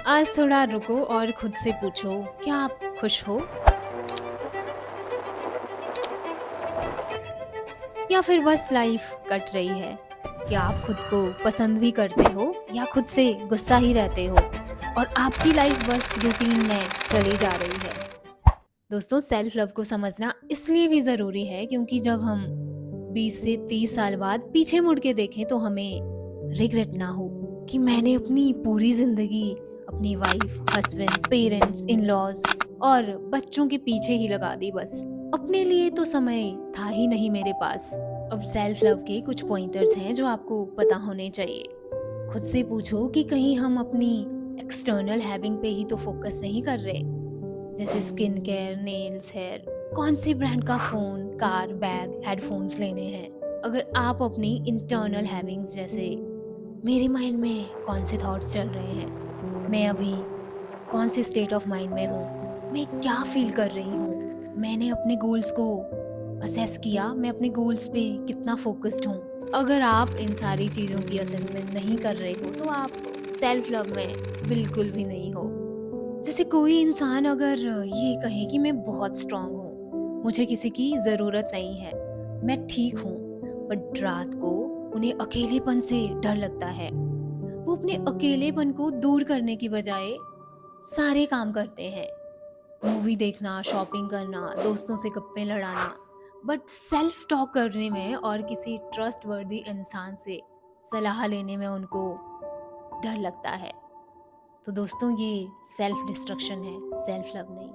आज थोड़ा रुको और खुद से पूछो, क्या आप खुश हो? या फिर बस लाइफ कट रही है? क्या आप खुद को पसंद भी करते हो या खुद से गुस्सा ही रहते हो और आपकी लाइफ बस रूटीन में चली जा रही है? दोस्तों, सेल्फ लव को समझना इसलिए भी ज़रूरी है क्योंकि जब हम 20 से 30 साल बाद पीछे मुड़ के देखें तो हमें रिग्रेट ना हो कि मैंने अपनी पूरी ज़िंदगी अपनी वाइफ, हस्बैंड, पेरेंट्स, इन-लॉज़ और बच्चों के पीछे ही लगा दी बस। अपने लिए तो समय था ही नहीं मेरे पास। अब सेल्फ लव के कुछ पॉइंटर्स हैं जो आपको पता होने चाहिए। खुद से पूछो कि कहीं हम अपनी एक्सटर्नल हैबिंग पे ही तो फोकस नहीं कर रहे, जैसे स्किन केयर, नेल्स, हेयर, कौन सी ब्रांड का फ़ोन, कार, बैग, हेडफोन्स लेने हैं। अगर आप अपनी इंटरनल हैविंग्स, जैसे मेरे माइंड में कौन से थॉट्स चल रहे हैं, मैं अभी कौन से स्टेट ऑफ माइंड में हूँ, मैं क्या फील कर रही हूँ, मैंने अपने गोल्स को असेस किया, मैं अपने गोल्स पे कितना फोकस्ड हूँ। अगर आप इन सारी चीज़ों की असेसमेंट नहीं कर रहे हो तो आप सेल्फ लव में बिल्कुल भी नहीं हो। जैसे कोई इंसान अगर ये कहे कि मैं बहुत स्ट्रांग हूँ, मुझे किसी की ज़रूरत नहीं है, मैं ठीक हूँ, बट रात को उन्हें अकेलेपन से डर लगता है। वो अपने अकेलेपन को दूर करने की बजाय सारे काम करते हैं, मूवी देखना, शॉपिंग करना, दोस्तों से गप्पे लड़ाना, बट सेल्फ टॉक करने में और किसी ट्रस्टवर्दी इंसान से सलाह लेने में उनको डर लगता है। तो दोस्तों, ये सेल्फ डिस्ट्रक्शन है, सेल्फ लव नहीं।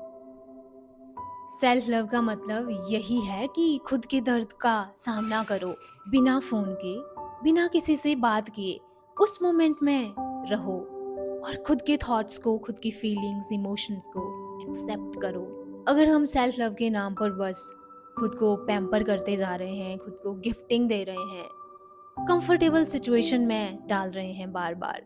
सेल्फ लव का मतलब यही है कि खुद के दर्द का सामना करो, बिना फोन के, बिना किसी से बात किए, उस मोमेंट में रहो और खुद के थॉट्स को, खुद की फीलिंग्स, इमोशंस को एक्सेप्ट करो। अगर हम सेल्फ लव के नाम पर बस खुद को पैम्पर करते जा रहे हैं, खुद को गिफ्टिंग दे रहे हैं, कंफर्टेबल सिचुएशन में डाल रहे हैं बार बार,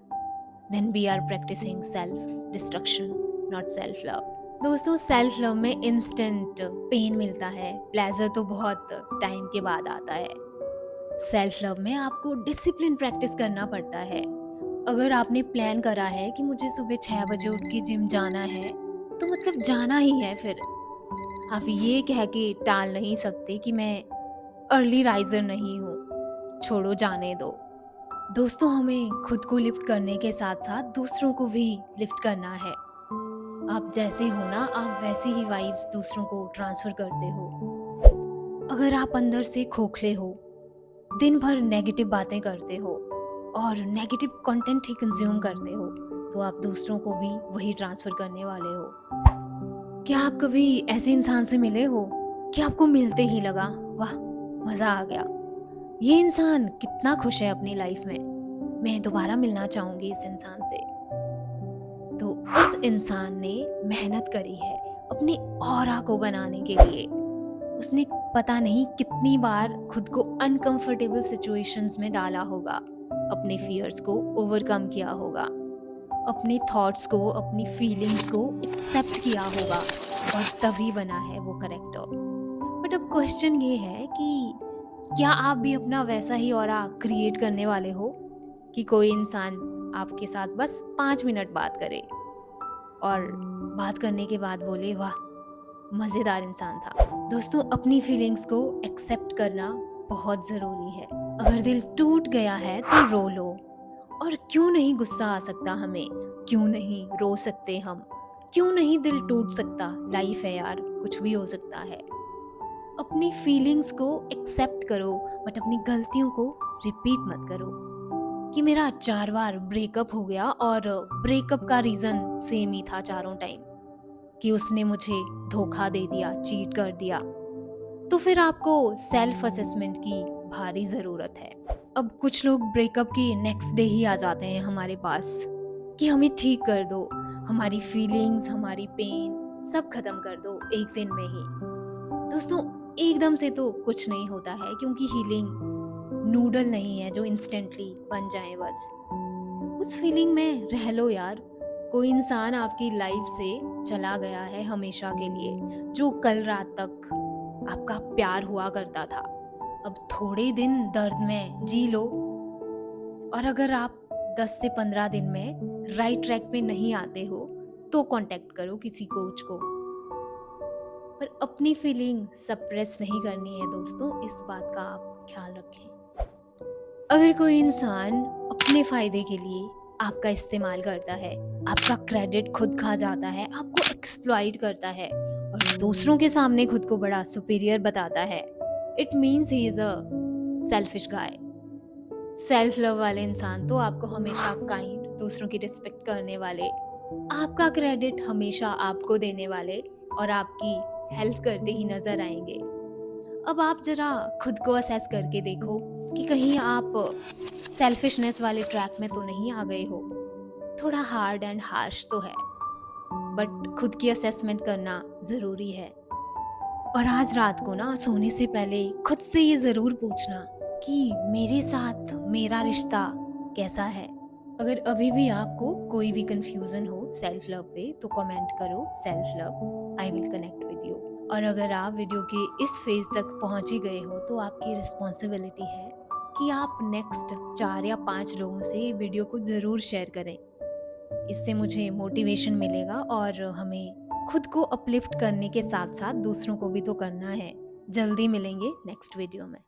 then we are practicing self destruction, not self love। दोस्तों, सेल्फ लव में इंस्टेंट पेन मिलता है, प्लेजर तो बहुत टाइम के बाद आता है। सेल्फ लव में आपको डिसिप्लिन प्रैक्टिस करना पड़ता है। अगर आपने प्लान करा है कि मुझे सुबह 6 बजे उठ के जिम जाना है, तो मतलब जाना ही है। फिर आप ये कह के टाल नहीं सकते कि मैं अर्ली राइजर नहीं हूँ, छोड़ो, जाने दो। दोस्तों, हमें खुद को लिफ्ट करने के साथ साथ दूसरों को भी लिफ्ट करना है। आप जैसे हो ना, आप वैसी ही वाइब्स दूसरों को ट्रांसफर करते हो। अगर आप अंदर से खोखले हो, दिन भर नेगेटिव बातें करते हो और नेगेटिव कंटेंट ही कंज्यूम करते हो, तो आप दूसरों को भी वही ट्रांसफर करने वाले हो। क्या आप कभी ऐसे इंसान से मिले हो कि आपको मिलते ही लगा, वाह, मजा आ गया, ये इंसान कितना खुश है अपनी लाइफ में, मैं दोबारा मिलना चाहूंगी इस इंसान से। तो उस इंसान ने मेहनत करी है अपनी ऑरा को बनाने के लिए। उसने पता नहीं कितनी बार खुद को अनकंफर्टेबल सिचुएशंस में डाला होगा, अपने फियर्स को ओवरकम किया होगा, अपने थॉट्स को, अपनी फीलिंग्स को एक्सेप्ट किया होगा, और तभी बना है वो करेक्टर। बट अब क्वेश्चन ये है कि क्या आप भी अपना वैसा ही ऑरा क्रिएट करने वाले हो कि कोई इंसान आपके साथ बस 5 मिनट बात करे और बात करने के बाद बोले, वाह, मज़ेदार इंसान था। दोस्तों, अपनी फीलिंग्स को एक्सेप्ट करना बहुत ज़रूरी है। अगर दिल टूट गया है तो रो लो। और क्यों नहीं गुस्सा आ सकता हमें, क्यों नहीं रो सकते हम, क्यों नहीं दिल टूट सकता, लाइफ है यार, कुछ भी हो सकता है। अपनी फीलिंग्स को एक्सेप्ट करो, बट अपनी गलतियों को रिपीट मत करो कि मेरा 4 बार ब्रेकअप हो गया और ब्रेकअप का रीज़न सेम ही था चारों टाइम, कि उसने मुझे धोखा दे दिया, चीट कर दिया। तो फिर आपको सेल्फ असेसमेंट की भारी ज़रूरत है। अब कुछ लोग ब्रेकअप के नेक्स्ट डे ही आ जाते हैं हमारे पास कि हमें ठीक कर दो, हमारी फीलिंग्स, हमारी पेन सब खत्म कर दो एक दिन में ही। दोस्तों, एकदम से तो कुछ नहीं होता है, क्योंकि हीलिंग नूडल नहीं है जो इंस्टेंटली बन जाए बस। उस फीलिंग में रह लो यार। कोई इंसान आपकी लाइफ से चला गया है हमेशा के लिए, जो कल रात तक आपका प्यार हुआ करता था। अब थोड़े दिन दर्द में जी लो, और अगर आप 10 से 15 दिन में राइट ट्रैक पे नहीं आते हो तो कांटेक्ट करो किसी कोच को। पर अपनी फीलिंग सप्रेस नहीं करनी है दोस्तों, इस बात का आप ख्याल रखें। अगर कोई इंसान अपने फ़ायदे के लिए आपका इस्तेमाल करता है, आपका क्रेडिट खुद खा जाता है, आपको एक्सप्लॉइट करता है और दूसरों के सामने खुद को बड़ा सुपीरियर बताता है, it means he is a selfish guy. Self love वाले इंसान तो आपको हमेशा काइंड, दूसरों की रिस्पेक्ट करने वाले, आपका क्रेडिट हमेशा आपको देने वाले और आपकी हेल्प करते ही नज़र आएंगे। अब आप ज़रा खुद को असेस करके देखो कि कहीं आप सेल्फिशनेस वाले ट्रैक में तो नहीं आ गए हो। थोड़ा हार्ड एंड हार्श तो है, बट खुद की असेसमेंट करना ज़रूरी है। और आज रात को ना सोने से पहले खुद से ये ज़रूर पूछना कि मेरे साथ मेरा रिश्ता कैसा है। अगर अभी भी आपको कोई भी कंफ्यूजन हो सेल्फ लव पे तो कमेंट करो self love, I will connect with you. और अगर आप वीडियो के इस फेज तक पहुंच ही गए हो तो आपकी रिस्पॉन्सिबिलिटी है कि आप नेक्स्ट 4 या 5 लोगों से ये वीडियो को ज़रूर शेयर करें। इससे मुझे मोटिवेशन मिलेगा और हमें खुद को अपलिफ्ट करने के साथ साथ दूसरों को भी तो करना है। जल्दी मिलेंगे नेक्स्ट वीडियो में।